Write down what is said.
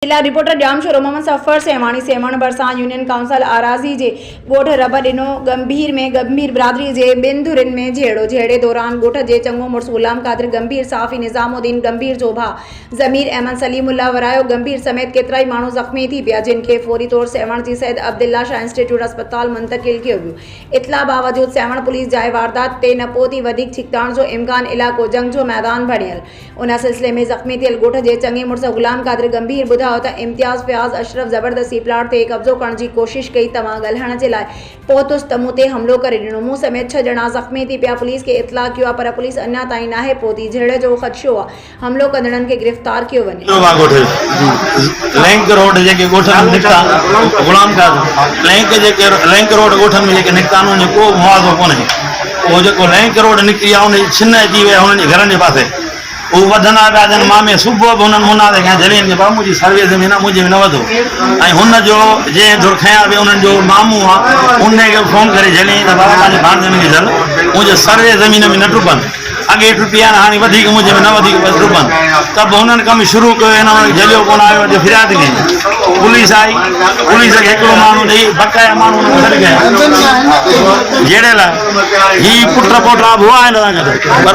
जिला रिपोर्टर जाम शोर मोहम्मद सफ़र सेवाणी सेवण भरसा यूनियन काउंसिल आराजी जे गोठ रब ॾिनो गंभीर में गंभीर बिरादरी जे ॿिनि धुरियुनि में झेड़े दौरान गोठ जे चङो मुड़ुस गुलाम कादिर गंभीर साफ़ी निज़ामुद्दीन गंभीर जो भाउ ज़मीर अहमद सलीमुल्लाह वरायो गंभीर समेत केतिरा ई माण्हू ज़ख़्मी थी पिया जिनखे फौरी तौर सेवण जी सैयद अब्दुल्ला शाह इंस्टीट्यूट अस्पताल मुंतकिल कियो वियो। इतला बावजूद सेवण पुलिस जाइ वारदात ते न पहुती वधीक छिकताण जो इम्कान इलाइक़ो जंग जो मैदान बणियल। उन सिलसिले में ज़ख़्मी थियल गोठ जे चङे मुड़ुस गुलाम कादिर गंभीर ॿुधायो त इम्तियाज़ फयाज़ अशरफ ज़बरदस्ती प्लाट ते कब्ज़ो करण जी कोशिश कई तव्हां ॻाल्हाइण जे लाइ पहुतुसि त मूं ते हमलो करे ॾिनो। मूं समेत 6 ॼणा ज़ख़्मी थी पिया। पुलिस खे इतला कयो आहे पर पुलिस अञा ताईं नाहे पहुती। झेड़े जो ख़दशो आहे हमलो कंदड़नि खे गिरफ़्तार कयो वञे। लिंक रोड जेके ॻोठनि निकिता गुलाम कादिर लिंक रोड ॻोठनि में जेके निकिता उन्हनि जो को मुआवज़ो कोन्हे। उहो जेको लिंक रोड निकिरी आहे उन छिन अची विया हुननि जे घरनि जे पासे वो वधंदा पिया जन मामे सुबुह बि हुननि मुना ते खयां जॾहिं बाबू मुंहिंजी सर्वे ज़मीन आहे मुंहिंजे में न वधो ऐं हुनजो जंहिं दुर खयां पियो उन्हनि जो मामू आहे उनखे फ़ोन करे जॾहिं त बाबा तव्हांजे भाणजे में झल मुंहिंजे सर्वे ज़मीन में न टुपनि अॻे टुटी आहे हाणे वधीक मुंहिंजे में न वधीक बसि टुपनि त बि हुननि कमु शुरू कयो हिन जलियो कोन आयो जो फिरियाद कई पुलिस आई पुलिस खे हिकिड़ो माण्हू ॾेई बकाया माण्हू हुनखे छॾे कया जहिड़े लाइ हीअ पुट पोटा बि हुआ आहिनि पर